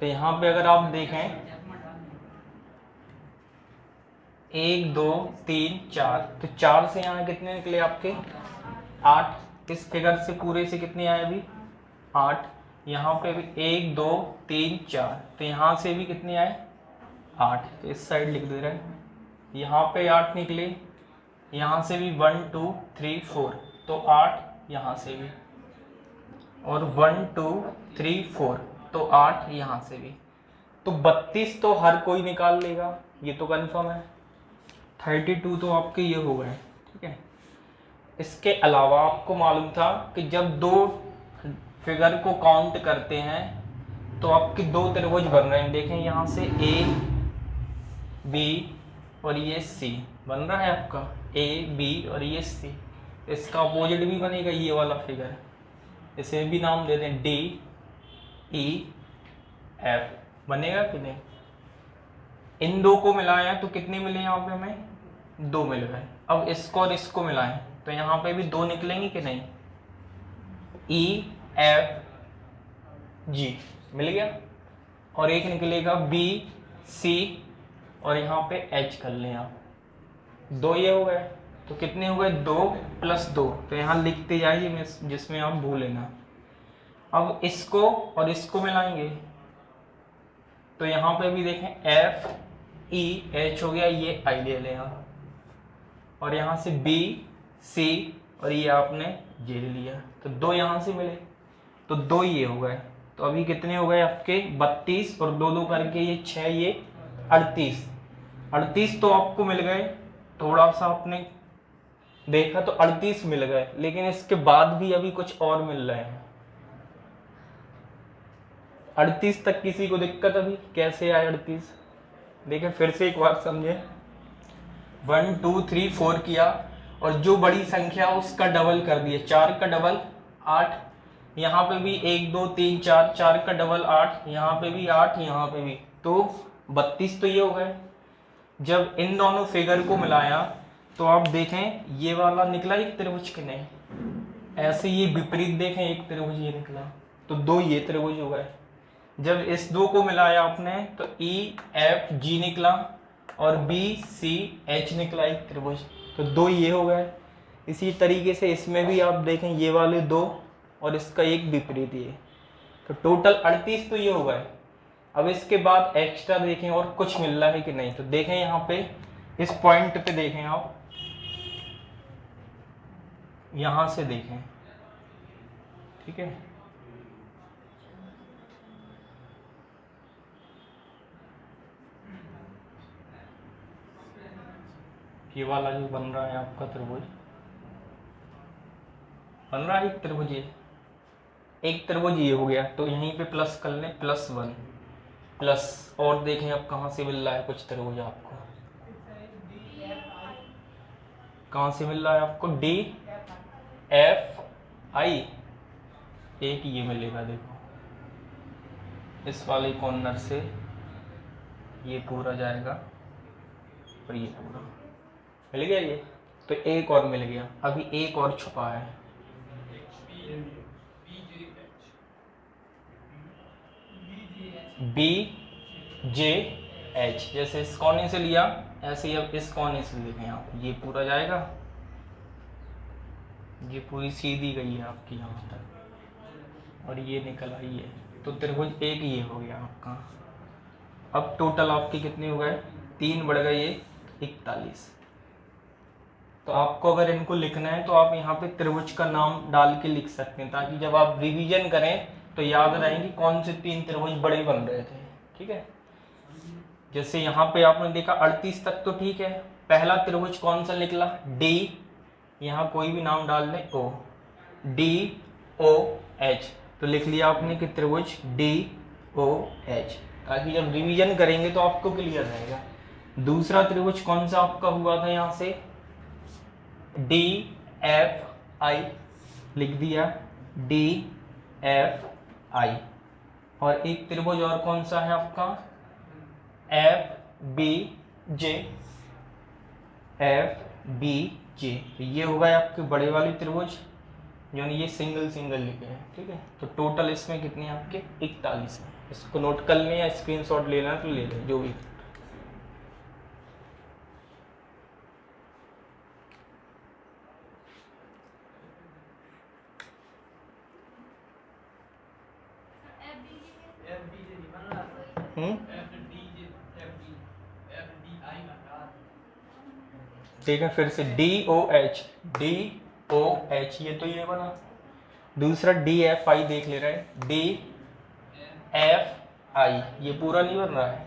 यहाँ पे अगर आप देखें 1 2 3 4, तो 4 से यहाँ कितने निकले आपके 8। इस फिगर से पूरे से कितने आए अभी 8। यहाँ पे भी 1 2 3 4, तो यहाँ से भी कितने आए 8, तो इस साइड लिख दे रहे हैं। यहाँ पे 8 निकले, यहाँ से भी 1 2 3 4, तो 8 यहाँ से भी, और 1 2 3 4, तो 8 यहाँ से भी। तो 32 तो हर कोई निकाल लेगा, ये तो कंफर्म है। 32 तो आपके ये हो गए, ठीक है। इसके अलावा आपको मालूम था कि जब दो फिगर को काउंट करते हैं तो आपके दो त्रिभुज बन रहे हैं। देखें यहाँ से ए बी और ये सी बन रहा है आपका, ए बी और ये सी। इसका अपोजिट भी बनेगा ये वाला फिगर, इसे भी नाम दे दें डी ई एफ, बनेगा कि नहीं। इन दो को मिलाया तो कितने मिले यहाँ पे हमें 2 मिल गए। अब इसको और इसको मिलाएं तो यहाँ पे भी 2 निकलेंगे कि नहीं, ई एफ जी मिल गया, और एक निकलेगा बी सी, और यहाँ पे एच कर लें आप, 2 ये हो गए। तो कितने हो गए 2 + 2, तो यहाँ लिखते जाइए जिसमें आप भूलें ना। अब इसको और इसको मिलाएंगे तो यहाँ पे भी देखें एफ ई एच हो गया, ये आई ले लें आप, और यहाँ से बी सी और ये आपने जे ले लिया, तो 2 यहाँ से मिले, तो 2 ये हो गए। तो अभी कितने हो गए आपके 32, और 2 2 करके ये 6, ये 38। 38 तो आपको मिल गए, थोड़ा सा आपने देखा तो 38 मिल गए, लेकिन इसके बाद भी अभी कुछ और मिल रहे हैं। 38 तक किसी को दिक्कत अभी कैसे आए 38, देखिए फिर से एक बार समझे। 1 2 3 4 किया, और जो बड़ी संख्या उसका डबल कर दिया, 4 का डबल 8, यहाँ पे भी 1 2 3 4, 4 का डबल 8, यहाँ पे भी 8, यहाँ पे भी, तो 32 तो ये हो गए। जब इन दोनों फिगर को मिलाया तो आप देखें ये वाला निकला एक त्रिभुज के नहीं, ऐसे ये विपरीत देखें एक त्रिभुज ये निकला, तो 2 ये त्रिभुज हो गए। जब इस 2 को मिलाया आपने तो ई एफ जी निकला, और बी सी एच निकला एक त्रिभुज, तो 2 ये हो गए। इसी तरीके से इसमें भी आप देखें ये वाले 2 और इसका एक विपरीत ये, तो टोटल 38 तो ये हो गए। अब इसके बाद एक्स्ट्रा देखें और कुछ मिल रहा है कि नहीं, तो देखें यहाँ पे इस पॉइंट पे देखें आप, यहां से देखें, ठीक है। ये वाला जो बन रहा है आपका त्रिभुज बन रहा है, एक त्रिभुज ये, एक त्रिभुज ये हो गया, तो यहीं पे प्लस कर लें, +1 प्लस, और देखें अब कहाँ से मिल रहा है कुछ त्रिभुज आपको, कहाँ से मिल रहा है आपको डी एफ आई, एक ये मिलेगा, देखो इस वाले कॉर्नर से ये पूरा जाएगा और ये पूरा मिल गया ये, तो एक और मिल गया। अभी एक और छुपा है, बी जे एच, जैसे इस कोने से लिया ऐसे ही अब इस कोने से देखें आप, ये पूरा जाएगा, ये पूरी सीधी गई है आपकी यहाँ तक, और ये निकल आई है, तो त्रिभुज एक ये हो गया आपका। अब टोटल आपके कितने हो गए 3 बढ़ गए ये 41। तो आपको अगर इनको लिखना है तो आप यहाँ पे त्रिभुज का नाम डाल के लिख सकते हैं, ताकि जब आप रिवीजन करें तो याद रहे कि कौन से 3 त्रिभुज बड़े बन रहे थे, ठीक है। जैसे यहाँ पे आपने देखा 38 तक तो ठीक है। पहला त्रिभुज कौन सा निकला डी, यहाँ कोई भी नाम डाल दें, ओ डी ओ एच, तो लिख लिया आपने कि त्रिभुज डी ओ एच, ताकि जब रिवीजन करेंगे तो आपको क्लियर रहेगा। दूसरा त्रिभुज कौन सा आपका हुआ था, यहाँ से डी एफ आई लिख दिया, डी एफ आई, और एक त्रिभुज और कौन सा है आपका F B J, F B J, ये हो गए आपके बड़े वाले त्रिभुज। जो ये सिंगल सिंगल लिखे हैं, ठीक है। तो टोटल इसमें कितने आपके 41 हैं। इसको नोट कर लें या स्क्रीनशॉट लेना है तो ले लें, जो भी। ठीक है, फिर से DOH, DOH, ये तो ये बना। दूसरा DFI देख ले रहे हैं, DFI, ये पूरा नहीं बन रहा है।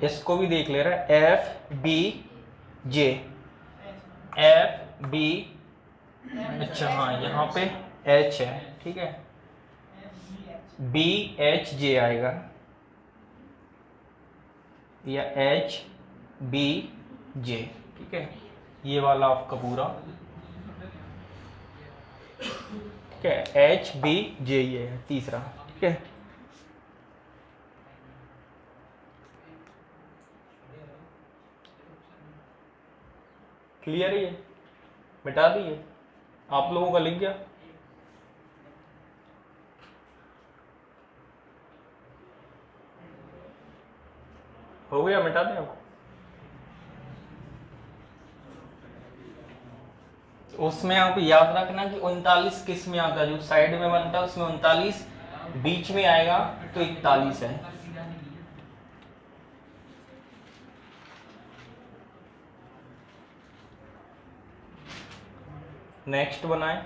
इसको भी देख ले रहे हैं, FBJ, FB, अच्छा हाँ यहाँ पे H है, ठीक है, BHJ आएगा या HBJ, ठीक है। ये वाला आपका पूरा, ठीक है, HBJ ये है तीसरा, ठीक है। क्लियर है ये, मिटा दिए आप लोगों का, लिख गया। हो गया, मिटा दें आप। उसमें आप याद रखना कि 39 किस में आता है, जो साइड में बनता है उसमें 39, बीच में आएगा तो 41 है। नेक्स्ट बनाएं।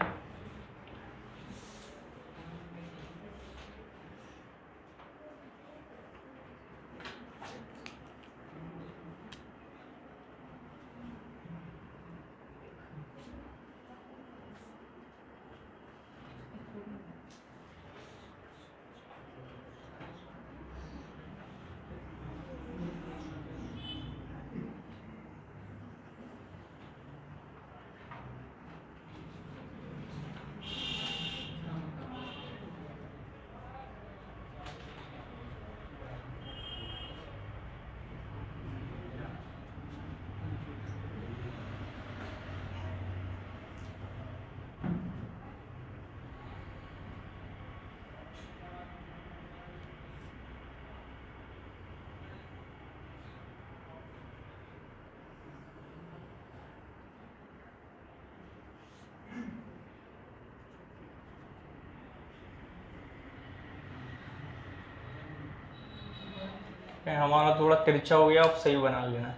हमारा थोड़ा तिरछा हो गया, आप सही बना लेना।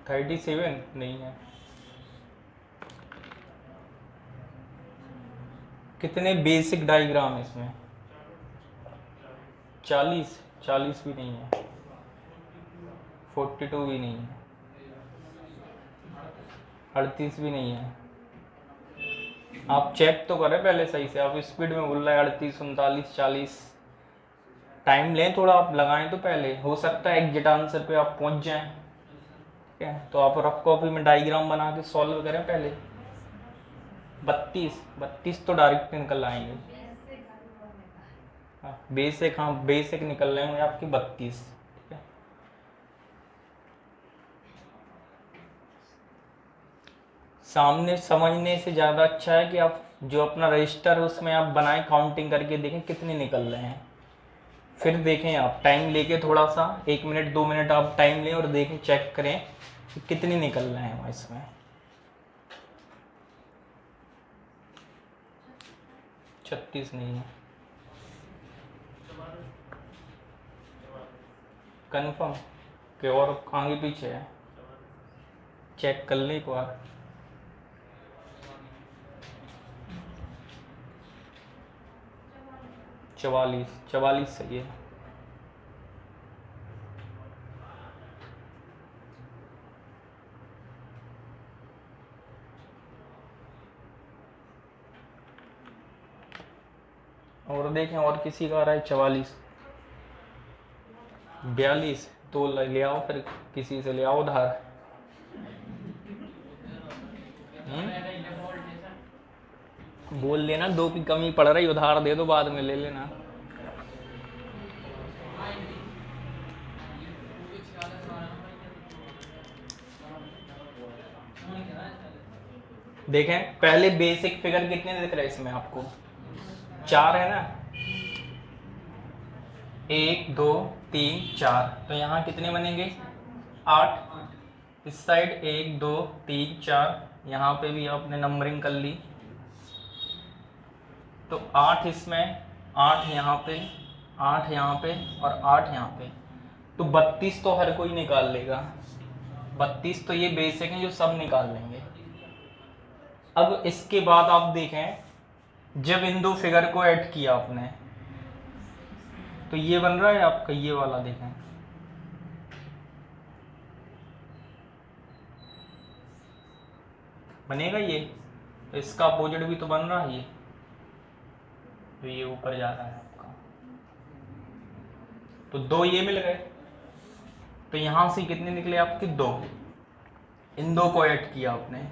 थर्टी 37 नहीं है। कितने बेसिक डायग्राम है इसमें? 40 भी नहीं है, 42 भी नहीं है, 38 भी नहीं है। आप चेक तो करें पहले सही से, आप स्पीड में बोल रहे हैं 38, 39, 40। टाइम लें थोड़ा, आप लगाएं तो पहले, हो सकता है एग्जैक्ट आंसर पे आप पहुंच जाएं, ठीक है। तो आप रफ कॉपी में डायग्राम बना के सॉल्व करें पहले। 32 तो डायरेक्ट निकल आएंगे। बेसिक, हाँ बेसिक निकल रहे होंगे आपकी 32, ठीक है। सामने समझने से ज़्यादा अच्छा है कि आप जो अपना रजिस्टर है उसमें आप बनाएं, काउंटिंग करके देखें कितने निकल रहे हैं। फिर देखें, आप टाइम लेके थोड़ा सा 1 मिनट 2 मिनट आप टाइम लें और देखें, चेक करें कि कितने निकल रहे हैं इसमें। 36 नहीं है, कंफर्म कि और आगे पीछे है, चेक कर लें एक बार। चवालीस सही है। और देखें और किसी का आ रहा है 44, 42, तो ले आओ, फिर किसी से ले आओ उधार। बोल देना 2 की कमी पड़ रही, उधार दे दो, बाद में ले लेना। देखें पहले बेसिक फिगर कितने दिख रहे हैं इसमें आपको, 4 है ना, 1 2 3 4, तो यहाँ कितने बनेंगे 8। इस साइड 1 2 3 4, यहाँ पे भी आपने नंबरिंग कर ली, तो 8 इसमें, 8 यहाँ पे, 8 यहाँ पे और 8 यहाँ पे, तो 32 तो हर कोई निकाल लेगा। 32 तो ये बेसिक है जो सब निकाल लेंगे। अब इसके बाद आप देखें जब इन दो फिगर को ऐड किया आपने, तो ये बन रहा है आपका ये वाला, देखें बनेगा ये, तो इसका अपोजिट भी तो बन रहा है ये, तो ये ऊपर जा रहा है आपका, तो 2 ये मिल गए, तो यहां से कितने निकले आपके 2, इन 2 को ऐड किया आपने,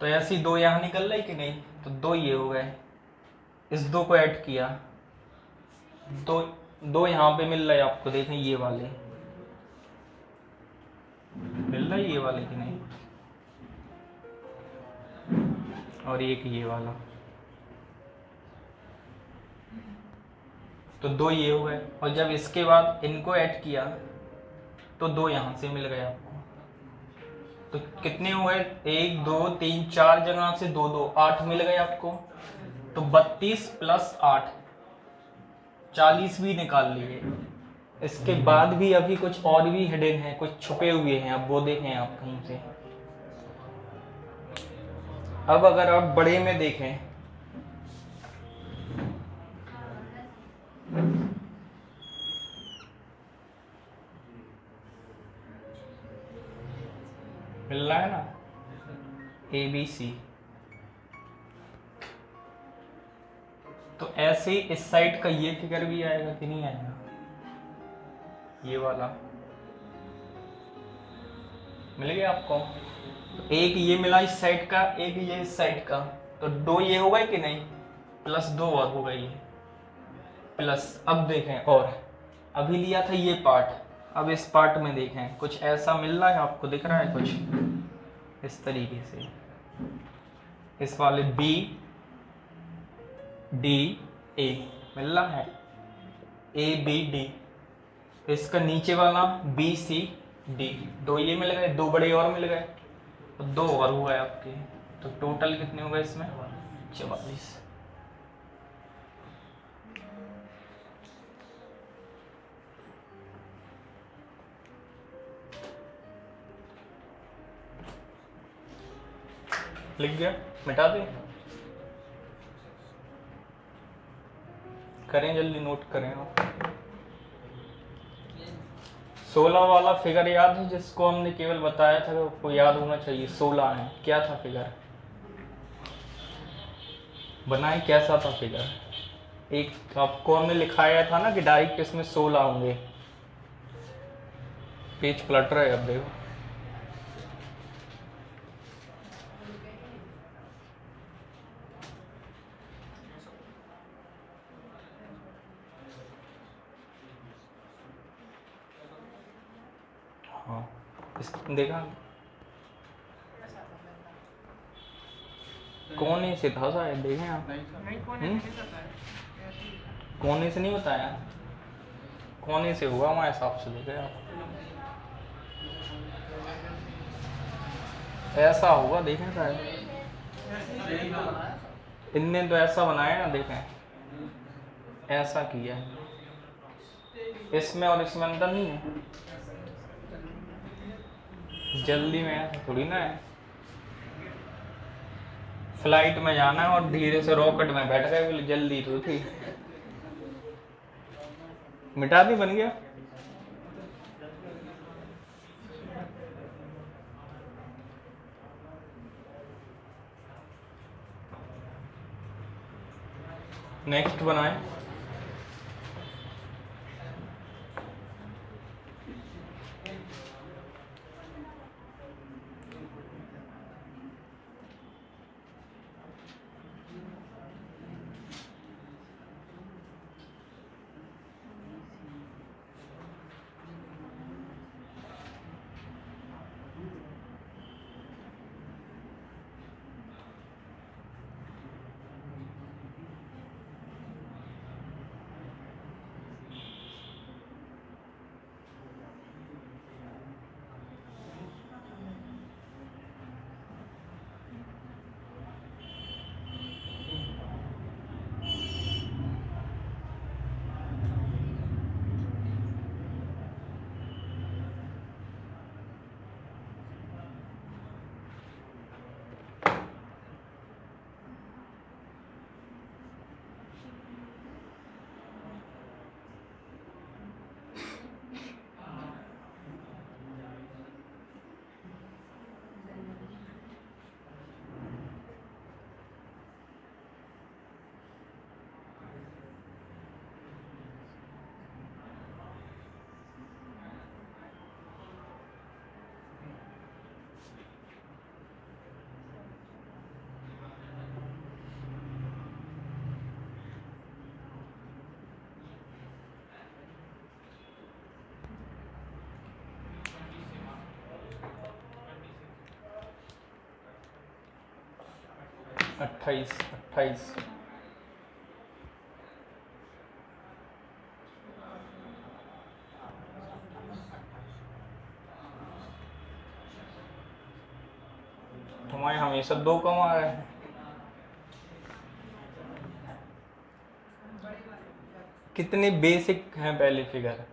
तो ऐसे 2 यहाँ निकल रही कि नहीं, तो 2 ये हो गए, इस 2 को ऐड किया, 2 यहाँ पे मिल रहा है आपको, देखें ये वाले मिल रहा है, ये वाले कि नहीं, और एक ये वाला, तो 2 ये हो गए, और जब इसके बाद इनको ऐड किया तो 2 यहाँ से मिल गए आपको, तो कितने हो गए 1 2 3 4 जगह से 2 2, 8 मिल गए आपको, तो 32 प्लस 8 40 भी निकाल लिए। इसके बाद भी अभी कुछ और भी हिडन है, कुछ छुपे हुए हैं, अब वो देखें आप कहीं से। अब अगर आप बड़े में देखें, मिल रहा है ना ABC, तो ऐसे ही इस साइड का ये फिगर भी आएगा कि नहीं आएगा, ये वाला मिल गया आपको, तो एक ये मिला इस साइड का, एक ये इस साइड का, तो 2 ये हो गए कि नहीं, प्लस 2 और हो गई, प्लस। अब देखें, और अभी लिया था ये पार्ट, अब इस पार्ट में देखें कुछ ऐसा मिल रहा है आपको, दिख रहा है कुछ इस तरीके से, इस वाले B D A मिल रहा है, A B D, इसका नीचे वाला B C D, 2 ये मिल गए, 2 बड़े और मिल गए, तो 2 और हुआ है आपके, तो टोटल कितने हो गए इसमें 44। लिख गया, मिटा दें, करें जल्दी, नोट करें आप। 16 वाला फिगर याद है जिसको हमने केवल बताया था, आपको याद होना चाहिए, 16 है, क्या था फिगर, बनाए कैसा था फिगर, एक आपको हमने लिखाया था ना कि डायरेक्ट इसमें 16 होंगे, पेज पलट रहा है अब देखो, हाँ देखा, कोने से था शायद, देखें आप, कोने से नहीं बताया, कोने से हुआ हमारे हिसाब से, देखे आप, ऐसा होगा, देखें शायद इनने तो ऐसा बनाया ना, देखें ऐसा किया है, इसमें और इसमें अंदर नहीं है, जल्दी में थोड़ी ना है, फ्लाइट में जाना है और धीरे से रॉकेट में बैठ गए, बोले जल्दी तो थी, मिटा दी, बन गया। नेक्स्ट बनाए, 28 28 तुम्हारे हमेशा 2 कम आ रहे हैं। कितने बेसिक हैं पहले फिगर?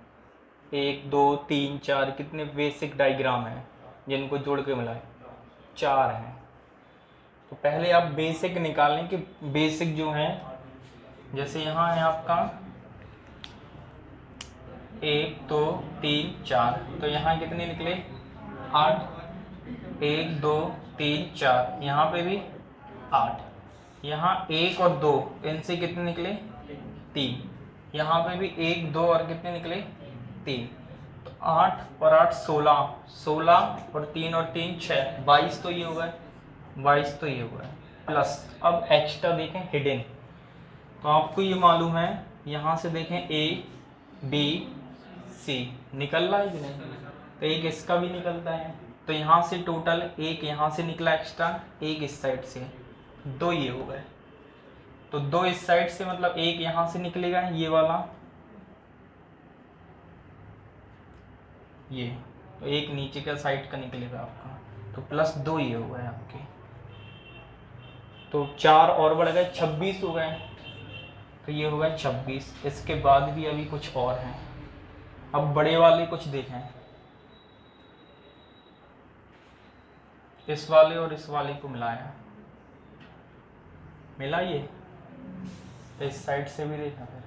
1 2 3 4 कितने बेसिक डायग्राम हैं जिनको जोड़ के मिलाए? 4 हैं। तो पहले आप बेसिक निकालें कि बेसिक जो हैं, जैसे यहाँ है आपका 1 2 3 4, तो यहाँ कितने निकले? 8। 1 2 3 4, यहाँ पे भी 8। यहाँ 1 और 2, इनसे कितने निकले? 3। यहाँ पे भी 1 2 और कितने निकले? 3। तो 8 और 8 16, 16 और 3 और 3 6, 22 तो ये हो गए, 22 तो ये हो गए प्लस। अब एक्स्ट्रा देखें हिडन, तो आपको ये मालूम है, यहाँ से देखें A B C निकल रहा है कि नहीं? तो एक इसका भी निकलता है, तो यहाँ से टोटल एक यहाँ से निकला एक्स्ट्रा, एक इस साइड से, 2 ये हो गए। तो 2 इस साइड से, मतलब एक यहाँ से निकलेगा ये वाला, ये, तो एक नीचे का साइड का निकलेगा आपका, तो प्लस 2 ये हो गए आपके। तो 4 और बढ़ गए, 26 हो गए। तो ये हो गए 26। इसके बाद भी अभी कुछ और हैं। अब बड़े वाले कुछ देखें, इस वाले और इस वाले को मिलाया, मिला ये, तो इस साइड से भी देखा, फिर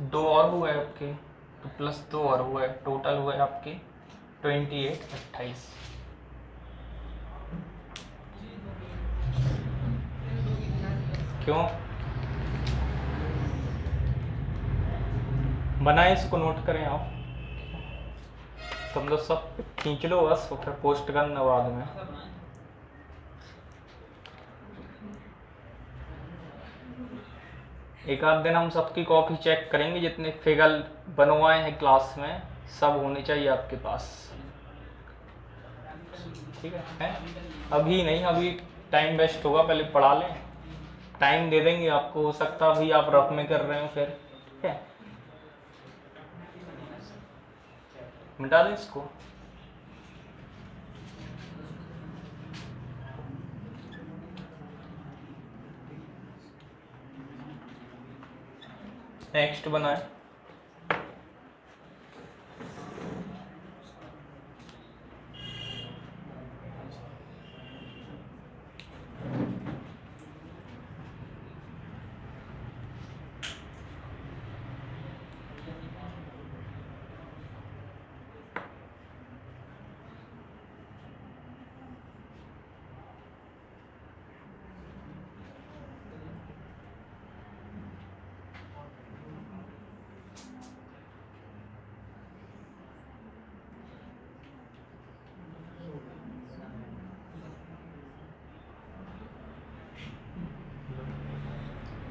2 और हुए आपके, तो प्लस 2 और हुए, टोटल हुए आपके 28 28। क्यों बनाए? इसको नोट करें आप, तुम लोग सब खींच लो बस, फिर पोस्ट करना बाद में। एक आध दिन हम सबकी कॉपी चेक करेंगे, जितने फिगर बनवाए हैं क्लास में सब होने चाहिए आपके पास, ठीक है? अभी नहीं, अभी टाइम वेस्ट होगा, पहले पढ़ा लें, टाइम दे देंगे आपको, हो सकता है अभी आप रफ में कर रहे हो, फिर ठीक है, मिटा दें इसको। नेक्स्ट बनाए,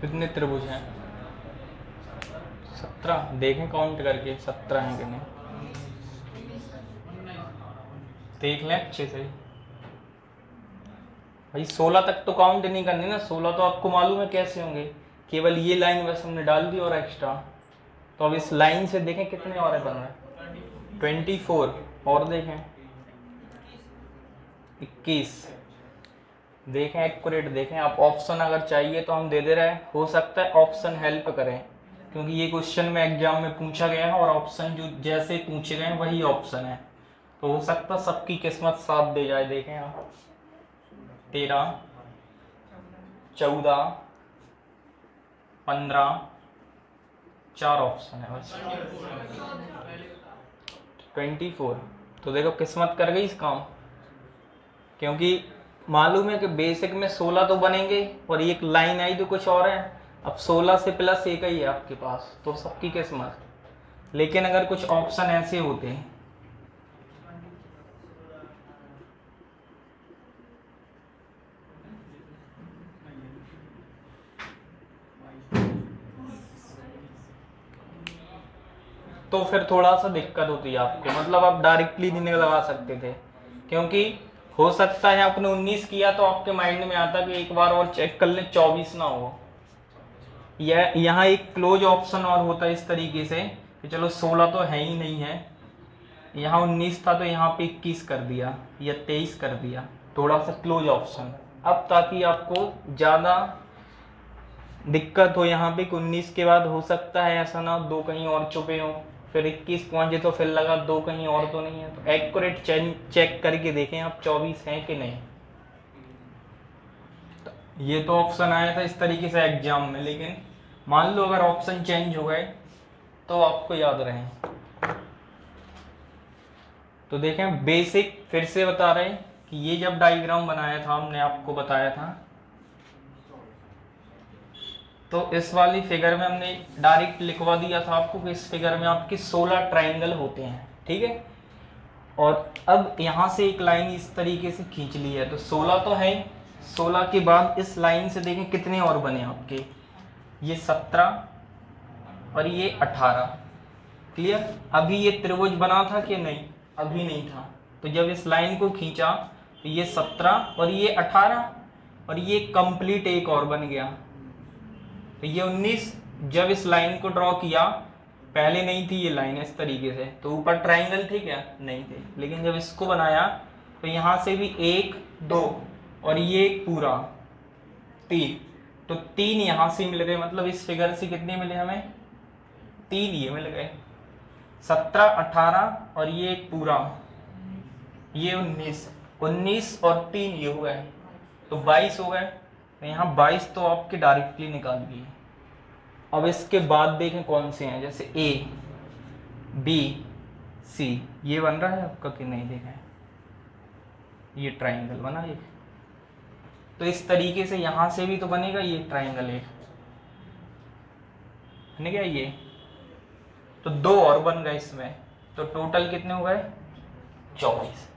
कितने त्रिभुज हैं? 17। देखें काउंट करके 17 हैं कि नहीं, देख लें अच्छे से भाई। 16 तक तो काउंट नहीं करनी ना, 16 तो आपको मालूम है कैसे होंगे, केवल ये लाइन बस हमने डाल दी और एक्स्ट्रा। तो अब इस लाइन से देखें कितने और बन रहे? 24। और देखें 21। देखें एक्यूरेट देखें आप, ऑप्शन अगर चाहिए तो हम दे दे रहे हैं, हो सकता है ऑप्शन हेल्प करें, क्योंकि ये क्वेश्चन में एग्जाम में पूछा गया है और ऑप्शन जो जैसे पूछे गए हैं वही ऑप्शन है, तो हो सकता है सबकी किस्मत साथ दे जाए। देखें आप, 13 14 15, 4 ऑप्शन है बस, 24। तो देखो किस्मत कर गई इस काम, क्योंकि मालूम है कि बेसिक में 16 तो बनेंगे और एक लाइन आई तो कुछ और है। अब 16 से प्लस एक ही है आपके पास, तो सबकी किस्मत। लेकिन अगर कुछ ऑप्शन ऐसे होते हैं, तो फिर थोड़ा सा दिक्कत होती है आपको, मतलब आप डायरेक्टली नहीं लगा सकते थे, क्योंकि हो सकता है आपने 19 किया तो आपके माइंड में आता कि एक बार और चेक कर लें 24 ना हो। यह यहाँ एक क्लोज ऑप्शन और होता है इस तरीके से कि चलो 16 तो है ही नहीं है, यहाँ 19 था तो यहाँ पे 21 कर दिया या 23 कर दिया, थोड़ा सा क्लोज ऑप्शन। अब ताकि आपको ज़्यादा दिक्कत हो यहाँ पे कि 19 के बाद हो सकता है ऐसा ना दो कहीं और छुपे हो, फिर 21 पहुंचे तो फिर लगा दो कहीं और तो नहीं है, तो एक्यूरेट चेक करके देखें आप 24 है कि नहीं। तो ये तो ऑप्शन आया था इस तरीके से एग्जाम में, लेकिन मान लो अगर ऑप्शन चेंज हो गए तो आपको याद रहे। तो देखें बेसिक फिर से बता रहे हैं कि ये जब डायग्राम बनाया था हमने आपको बताया था, तो इस वाली फिगर में हमने डायरेक्ट लिखवा दिया था आपको कि इस फिगर में आपके 16 ट्राइंगल होते हैं, ठीक है। और अब यहाँ से एक लाइन इस तरीके से खींच ली है, तो 16 तो है, 16 के बाद इस लाइन से देखें कितने और बने आपके, ये 17 और ये 18। क्लियर। अभी ये त्रिभुज बना था कि नहीं, अभी नहीं था, तो जब इस लाइन को खींचा तो ये 17 और ये 18 और ये कंप्लीट एक और बन गया, तो ये 19। जब इस लाइन को ड्रॉ किया पहले नहीं थी ये लाइन इस तरीके से, तो ऊपर ट्राइंगल थे क्या, नहीं थे, लेकिन जब इसको बनाया तो यहाँ से भी 1 2 और ये पूरा 3, तो 3 यहाँ से मिल गए, मतलब इस फिगर से कितने मिले हमें, 3 ये मिल गए। 17 18 और ये एक पूरा, ये 19 और 3 ये हो गए, तो 22 हो गए। तो यहाँ 22 तो आपके डायरेक्टली निकाल दिए। अब इसके बाद देखें कौन से हैं, जैसे ए बी सी, ये बन रहा है आपका कि नहीं, देखें ये ट्राइंगल बना ये, तो इस तरीके से यहाँ से भी तो बनेगा ये ट्राइंगल एक, है क्या ये, तो 2 और बन गए इसमें, तो टोटल कितने हो गए 24।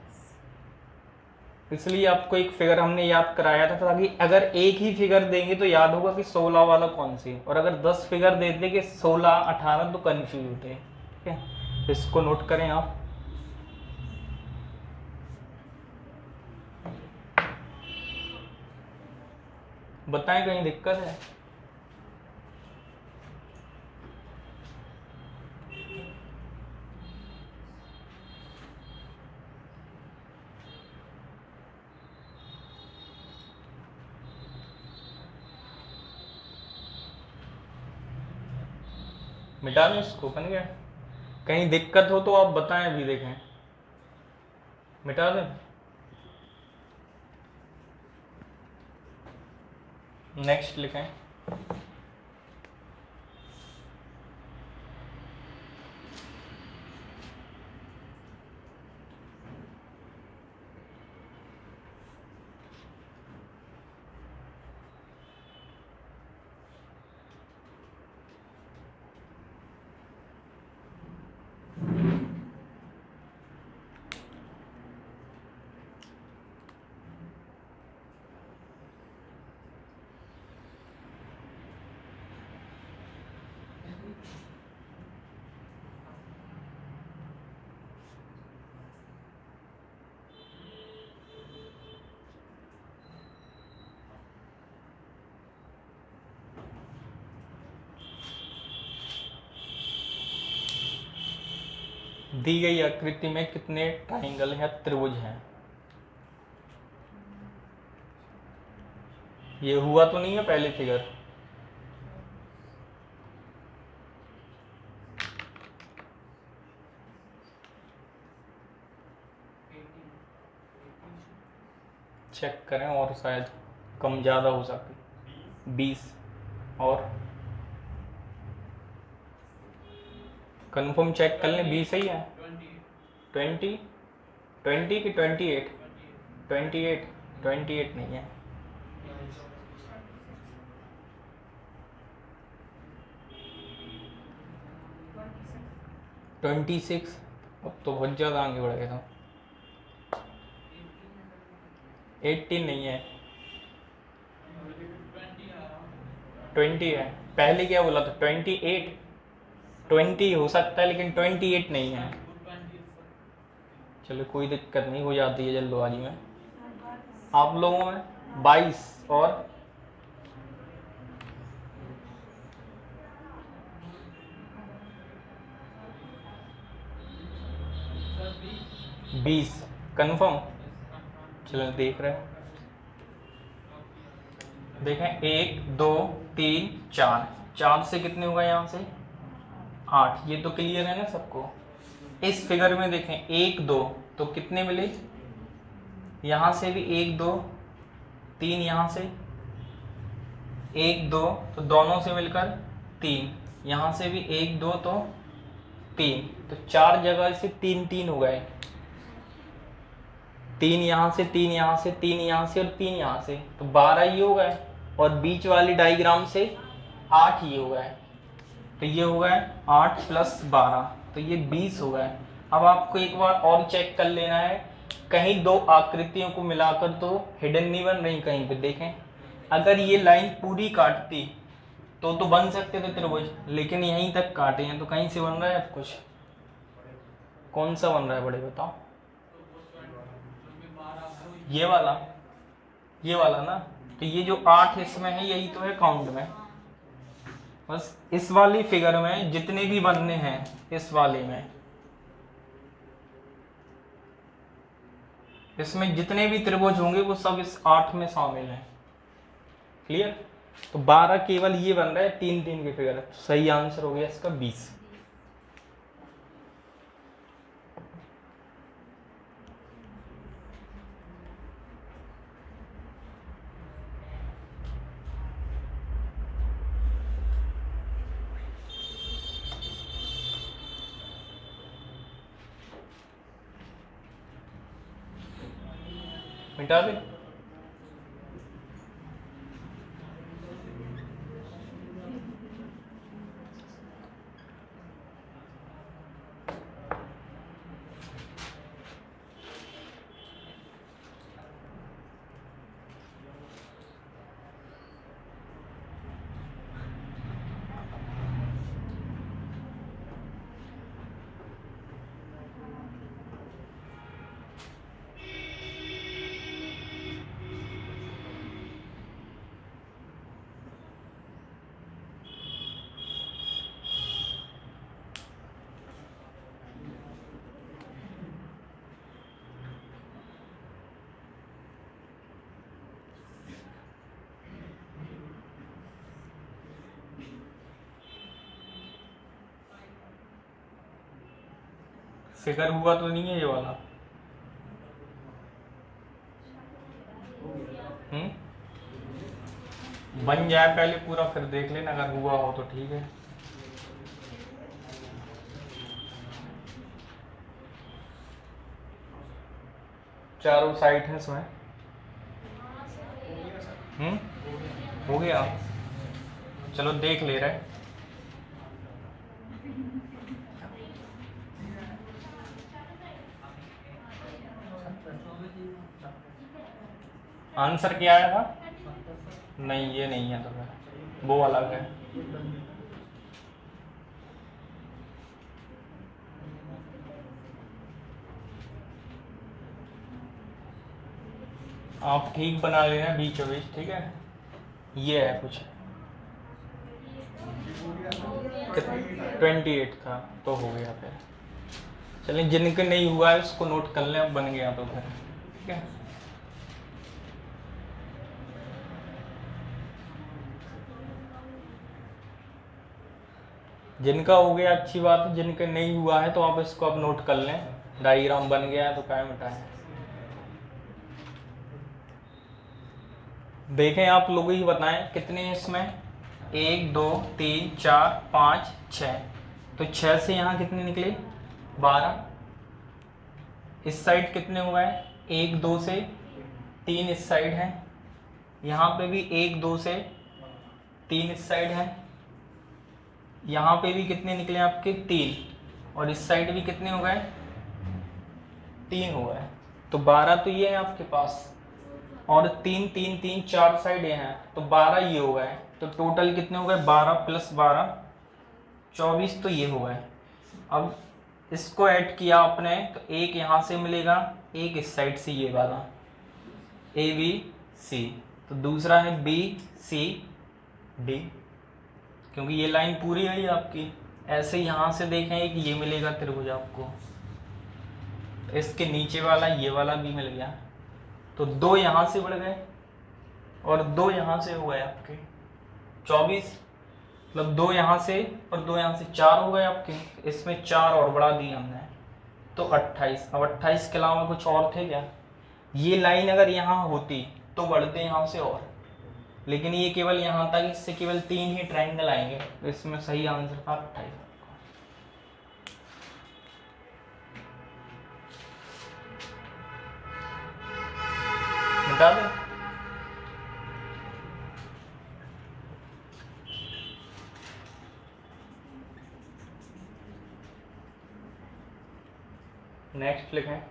इसलिए आपको एक फिगर हमने याद कराया था ताकि अगर एक ही फिगर देंगे तो याद होगा कि 16 वाला कौन सी है, और अगर 10 फिगर दे दे कि 16 18 तो कंफ्यूज होते हैं, ठीक है। तो इसको नोट करें आप। बताएं कहीं दिक्कत है। मिटा दें इसको, बन गया। कहीं दिक्कत हो तो आप बताएं, अभी देखें मिटा दें। नेक्स्ट लिखें। दी गई आकृति में कितने ट्राइंगल या त्रिभुज हैं। ये हुआ तो नहीं है पहले फिगर, चेक करें और शायद कम ज़्यादा हो सके। 20 और कंफर्म चेक कर लें, 20 ही है। 20 20 की 28 28 28 नहीं है। 26, अब तो बहुत ज़्यादा आगे बढ़ गया था। 18 नहीं है, 20 है। पहले क्या बोला था, 28 20 हो सकता है लेकिन 28 नहीं है। चलो कोई दिक्कत नहीं, हो जाती है जल्दबाजी में। आप लोगों में 22 और 20 कन्फर्म। चलो देख रहे हैं, देखें 1 2 3 4, 4 से कितने होगा यहाँ से 8, ये तो क्लियर है ना सबको। इस फिगर में देखें 1 2 तो कितने मिले, यहाँ से भी 1 2 3, यहाँ से 1 2 तो दोनों से मिलकर 3, यहाँ से भी 1 2 तो 3, तो 4 जगह से 3 3 हो गए, 3 यहाँ से 3 यहाँ से 3 यहाँ से और 3 यहाँ से, तो 12 ही हो गए। और बीच वाली डायग्राम से 8 ही हो गए, तो ये हो गए 8 + 12, तो ये 20 हो गए। अब आपको एक बार और चेक कर लेना है, कहीं दो आकृतियों को मिलाकर तो हिडन नहीं बन रही कहीं पे। देखें अगर ये लाइन पूरी काटती तो बन सकते थे त्रिभुज, लेकिन यहीं तक काटे हैं, तो कहीं से बन रहा है अब कुछ। कौन सा बन रहा है बड़े बताओ, ये वाला ना, तो ये जो 8 इसमें है यही तो है काउंट में। बस इस वाली फिगर में जितने भी बनने हैं, इस वाले में इसमें जितने भी त्रिभुज होंगे वो सब इस 8 में शामिल हैं। क्लियर? तो 12 केवल ये बन रहा है 3 3 की फिगर, तो सही आंसर हो गया इसका 20। मिटा दे। फिगर हुआ तो नहीं है ये वाला? बन जाए पहले पूरा, फिर देख लेना, अगर हुआ हो तो ठीक है। चारों साइड है इसमें। हो गया, चलो देख ले रहे। आंसर क्या आया था? नहीं ये नहीं है, तो फिर वो अलग है। आप ठीक बना लेना बीचों बीच, ठीक है। ये है कुछ 28 था तो हो गया फिर। चलिए जिनके नहीं हुआ है उसको नोट कर लें, अब बन गया तो फिर ठीक है। जिनका हो गया अच्छी बात है, जिनके नहीं हुआ है तो आप इसको अब नोट कर लें। डायग्राम बन गया है तो क्या मिटाएं। देखें आप लोग ही बताएं कितने हैं इसमें, 1 2 3 4 5 6, तो 6 से यहाँ कितने निकले 12। इस साइड कितने हो गए, 1 2 से 3 इस साइड है, यहाँ पे भी 1 2 से 3 इस साइड है, यहाँ पे भी कितने निकले आपके 3, और इस साइड भी कितने हो गए 3 हो गए, तो 12 तो ये है आपके पास, और 3 3 3 4 साइड हैं, तो 12 ये हो गए, तो टोटल कितने हो गए 12 + 12 24, तो ये हो गए। अब इसको ऐड किया आपने तो एक यहाँ से मिलेगा, एक इस साइड से ये वाला, ए बी सी, तो दूसरा है बी सी डी, क्योंकि ये लाइन पूरी है आपकी। ऐसे यहाँ से देखें कि ये मिलेगा त्रिभुज आपको, इसके नीचे वाला ये वाला भी मिल गया, तो 2 यहाँ से बढ़ गए और 2 यहाँ से हो गए आपके 24, मतलब 2 यहाँ से और 2 यहाँ से 4 हो गए आपके, इसमें 4 और बढ़ा दिए हमने तो 28। अब 28 के अलावा कुछ और थे क्या? ये लाइन अगर यहाँ होती तो बढ़ते यहाँ से और, लेकिन ये केवल यहाँ तक, इससे केवल 3 ही ट्रायंगल आएंगे, तो इसमें सही आंसर था 28। बता दें नेक्स्ट लिखें।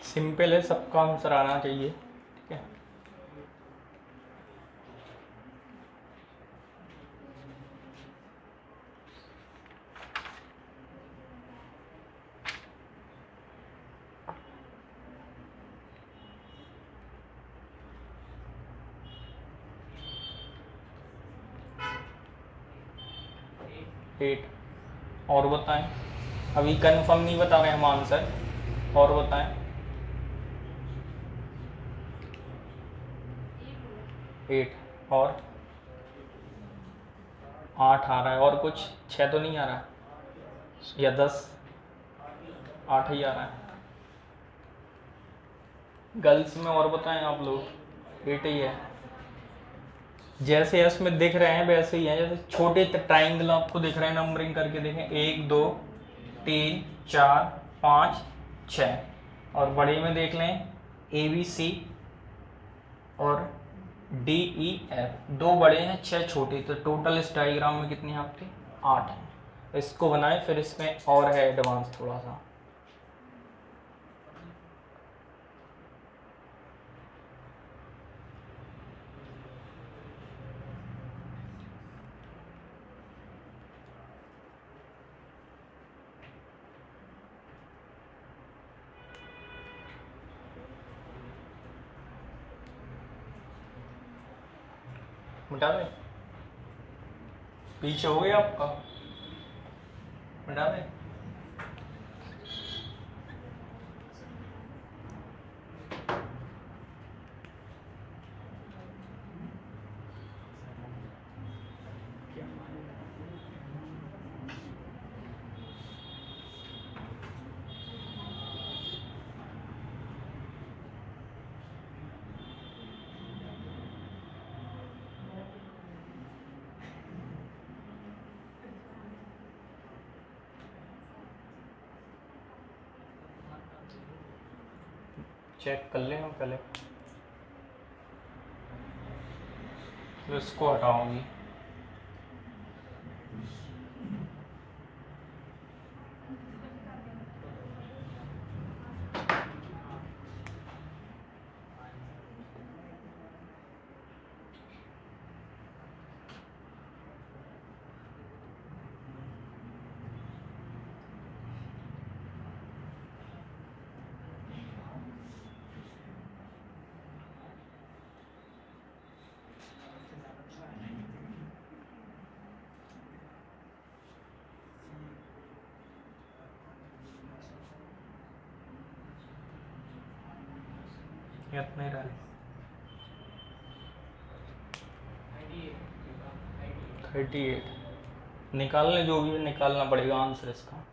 सिंपल है, सबका आंसर आना चाहिए, ठीक है। एट, और बताएं, अभी कंफर्म नहीं बता रहे हम आंसर, और बताएं। 8 और 8 आ रहा है, और कुछ 6 तो नहीं आ रहा या 10? 8 ही आ रहा है गर्ल्स में, और बताएं आप लोग। 8 ही है, जैसे इसमें दिख रहे हैं वैसे ही है, जैसे छोटे ट्राइंगल आपको दिख रहे हैं, नंबरिंग करके देखें 1 2 3 4 5 6, और बड़े में देख लें ए बी सी और डी ई एफ, 2 बड़े हैं 6 छोटे, तो टोटल इस डायग्राम में कितने हैं आपके? 8 हैं। इसको बनाए, फिर इसमें और है एडवांस थोड़ा सा। मिटा दें, पीछे हो गया आपका, मिटा दें। चेक कर लें हम पहले, तो इसको हटाऊंगी। याद नहीं रहा, 38 निकालने, जो भी निकालना पड़ेगा आंसर इसका।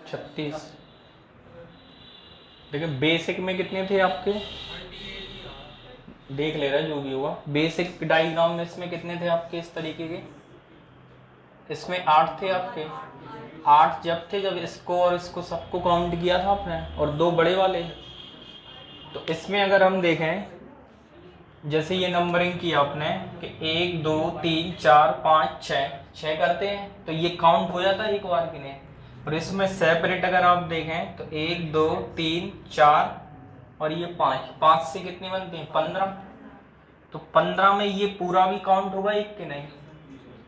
छत्तीस। देखिए बेसिक में कितने थे आपके, देख ले रहा है जो भी हुआ। बेसिक डायग्राम में इसमें कितने थे आपके इस तरीके के? इसमें 8 थे आपके, 8 जब थे जब इसको और इसको सबको काउंट किया था आपने, और 2 बड़े वाले। तो इसमें अगर हम देखें, जैसे ये नंबरिंग किया आपने कि 1 2 3 4 5 6 करते हैं, तो ये काउंट हो जाता है एक बार की नहीं। और इसमें सेपरेट अगर आप देखें तो 1 2 3 4 और ये 5 से कितनी बनती हैं? 15। तो 15 में ये पूरा भी काउंट होगा एक के नहीं?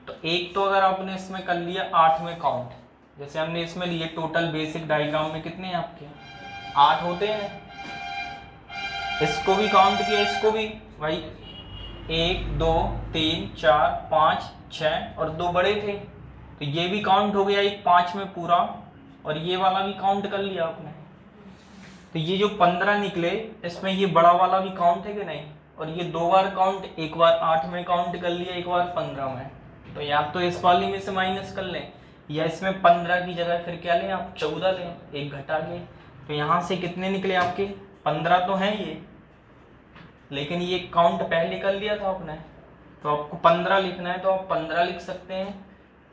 तो एक तो अगर आपने इसमें कर लिया 8 में काउंट, जैसे हमने इसमें लिए टोटल बेसिक डायग्राम में कितने हैं आपके? 8 होते हैं। इसको भी काउंट किया, इसको भी भाई 1 2 3 4 5 6 और 2 बड़े थे, तो ये भी काउंट हो गया एक 5 में पूरा, और ये वाला भी काउंट कर लिया आपने। तो ये जो 15 निकले इसमें ये बड़ा वाला भी काउंट है कि नहीं? और ये 2 बार काउंट, एक बार 8 में काउंट कर लिया, एक बार 15 में। तो या तो इस वाली में से माइनस कर लें, या इसमें 15 की जगह फिर क्या लें आप? 14 लें, एक घटा के। तो यहाँ से कितने निकले आपके? 15 तो हैं ये, लेकिन ये काउंट पहले कर लिया था आपने, तो आपको 15 लिखना है तो आप 15 लिख सकते हैं।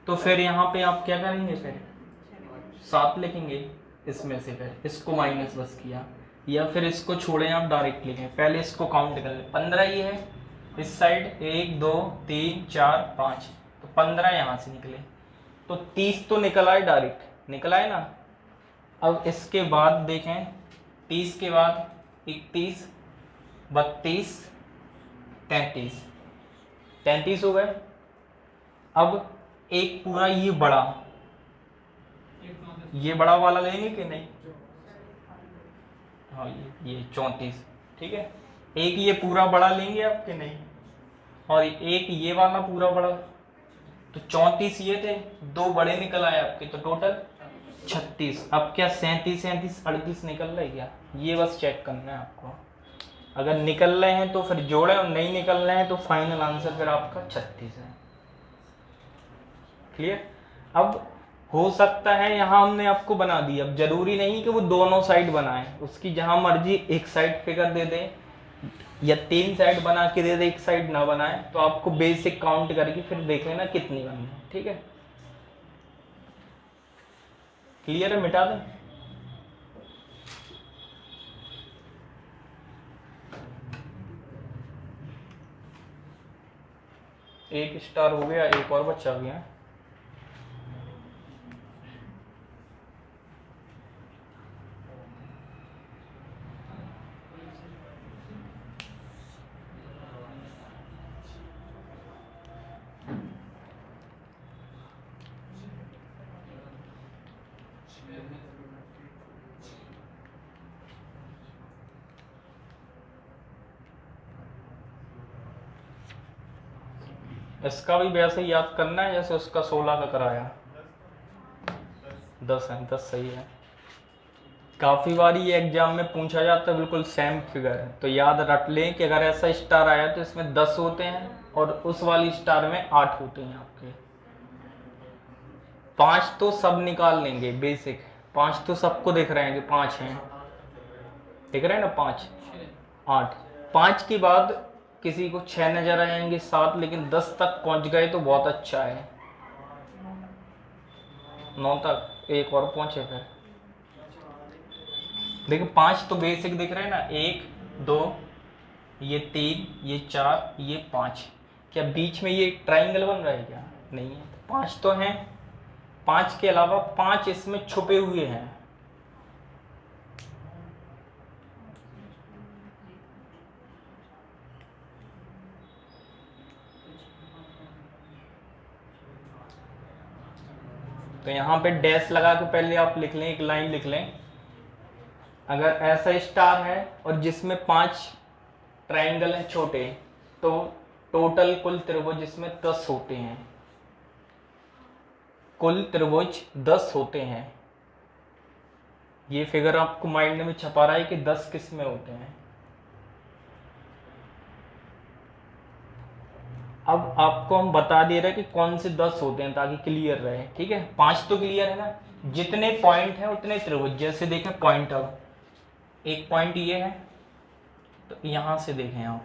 तो फिर यहाँ पे आप क्या करेंगे? फिर 7 लिखेंगे इसमें से, फिर इसको माइनस बस किया, या फिर इसको छोड़े आप डायरेक्ट लिखें। पहले इसको काउंट कर लें। 15 ये है इस साइड, 1 2 3 4 5, तो 15 यहाँ से निकले, तो 30 तो निकल आए, डायरेक्ट निकल आए ना। अब इसके बाद देखें, 30 के बाद 31 32 33, 33 हो गए। अब एक पूरा ये बड़ा वाला लेंगे कि नहीं? हाँ, ये 34, ठीक है। एक ये पूरा बड़ा लेंगे आपके नहीं, और एक ये वाला पूरा बड़ा, तो 34 ये थे, 2 बड़े निकल आए आपके, तो टोटल 36। अब क्या 37 37 38 निकल रहा है क्या? ये बस चेक करना है आपको। अगर निकल रहे हैं तो फिर जोड़ें, और नहीं निकल रहे हैं तो फाइनल आंसर फिर आपका 36 है। क्लियर? अब हो सकता है यहाँ हमने आपको बना दी, अब जरूरी नहीं कि वो दोनों साइड बनाए, उसकी जहां मर्जी एक साइड फिगर दे दे या 3 साइड बना के दे दे, एक साइड ना बनाए, तो आपको बेसिक काउंट करके फिर देख लेना कितनी बनी है। ठीक है, क्लियर है? मिटा दें। एक स्टार हो गया, एक और बच्चा गया। इसका भी वैसे ही याद करना है जैसे उसका 16 का कराया। 10 है, 10 सही है। काफ़ी बार ये एग्जाम में पूछा जाता है, बिल्कुल सेम फिगर है, तो याद रख लें कि अगर ऐसा स्टार आया तो इसमें 10 होते हैं और उस वाली स्टार में 8 होते हैं आपके। 5 तो सब निकाल लेंगे बेसिक, 5 तो सबको दिख रहे हैं कि 5 हैं, दिख रहे हैं ना 5 8। 5 के बाद किसी को 6 नजर आएंगे, 7, लेकिन 10 तक पहुंच गए तो बहुत अच्छा है। 9 तक एक और पहुंचे फिर। देखो 5 तो बेसिक दिख रहे हैं ना, 1 2 ये 3 ये 4 ये 5। क्या बीच में ये ट्राइंगल बन रहा है क्या? नहीं है। 5 तो हैं, 5 के अलावा 5 इसमें छुपे हुए हैं। तो यहाँ पे डैश लगा के पहले आप लिख लें, एक लाइन लिख लें। अगर ऐसा स्टार है और जिसमें 5 ट्राइंगल हैं छोटे, तो टोटल कुल त्रिभुज इसमें 10 होते हैं। कुल त्रिभुज 10 होते हैं। ये फिगर आपको माइंड में छपा रहा है कि 10 किस में होते हैं। अब आपको हम बता दे रहे हैं कि कौन से 10 होते हैं ताकि क्लियर रहे। ठीक है, 5 तो क्लियर है ना, जितने पॉइंट हैं उतने त्रिभुज। जैसे देखें पॉइंट, अब एक पॉइंट ये है, तो यहां से देखें आप,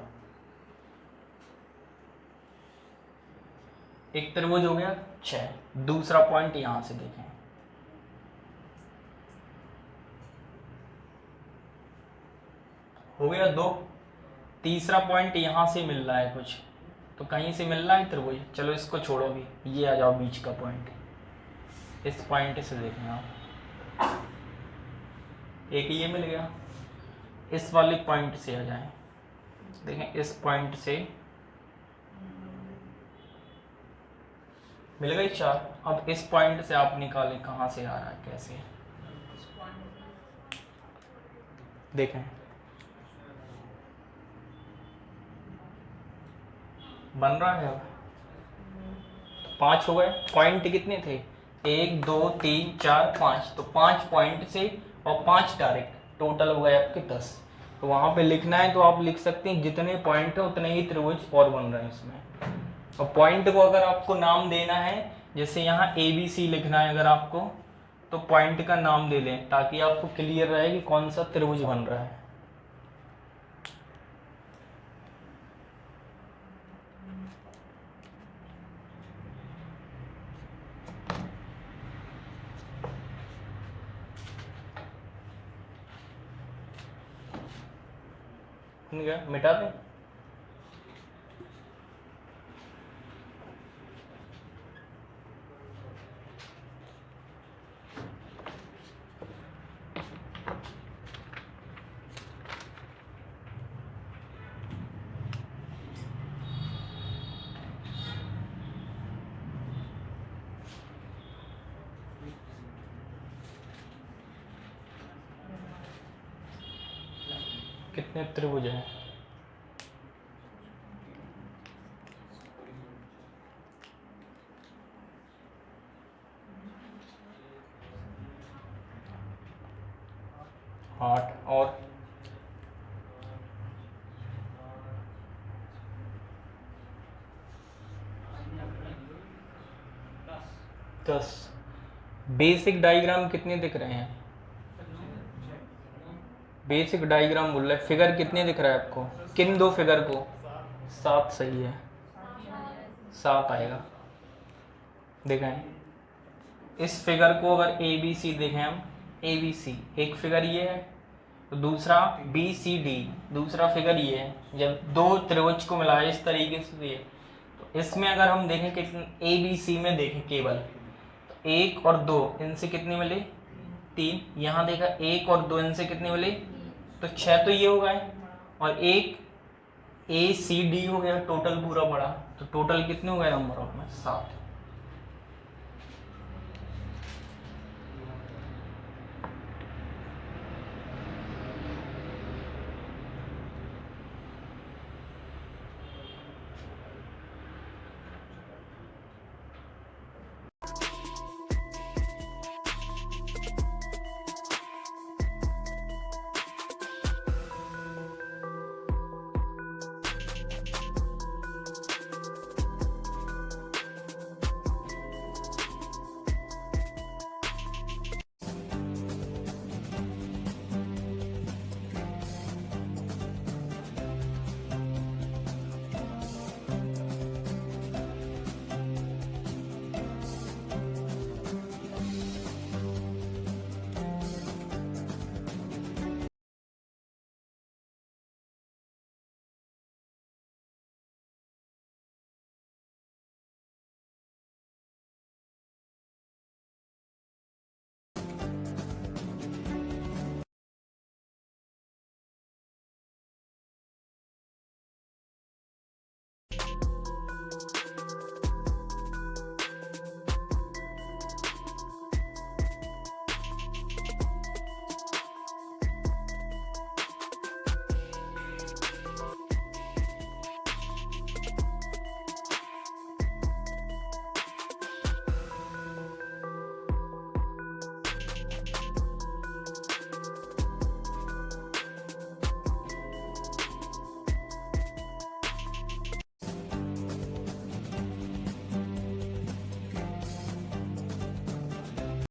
एक त्रिभुज हो गया 6। दूसरा पॉइंट यहां से देखें, हो गया 2। तीसरा पॉइंट यहाँ से मिल रहा है कुछ, तो कहीं से मिल रहा है त्रिभुज। चलो इसको छोड़ो भी, ये आ जाओ बीच का पॉइंट। इस पॉइंट से देखें आप, एक ये मिल गया। इस वाले पॉइंट से आ जाएं, देखें इस पॉइंट से मिल गई 4। अब इस पॉइंट से आप निकालें कहाँ से आ रहा है, कैसे। देखें बन रहा है। अब 5 हो गए। पॉइंट कितने थे, 1 2 3 4 5, तो 5 पॉइंट से और 5 डायरेक्ट, टोटल हो गए आपके 10। तो वहां पे लिखना है तो आप लिख सकते हैं जितने पॉइंट है उतने ही त्रिभुज और बन रहे हैं इसमें। और पॉइंट को अगर आपको नाम देना है, जैसे यहाँ ABC लिखना है अगर आपको, तो पॉइंट का नाम दे लें ताकि आपको क्लियर रहे कि कौन सा त्रिभुज बन रहा है। मिटा दें। कितने त्रिभुज हैं, आठ और 10। बेसिक डायग्राम कितने दिख रहे हैं, बेसिक डायग्राम बोल रहे हैं। फिगर कितने दिख रहा है आपको, किन 2 फिगर को, 7 सही है, 7 आएगा। देखें इस फिगर को अगर ABC देखें हम, ABC एक फिगर ये है, तो दूसरा BCD दूसरा फिगर ये है। जब 2 त्रिभुज को मिलाए इस तरीके से ये, तो इसमें अगर हम देखें कि ABC में देखें केवल, तो 1 और 2 इनसे कितने मिले, 3। यहाँ देखा 1 और 2 इनसे कितने मिले, तो 6 तो ये हो गए, और एक ACD हो गया, टोटल पूरा बड़ा। तो टोटल कितने हो गए नंबर ऑफ में, 7।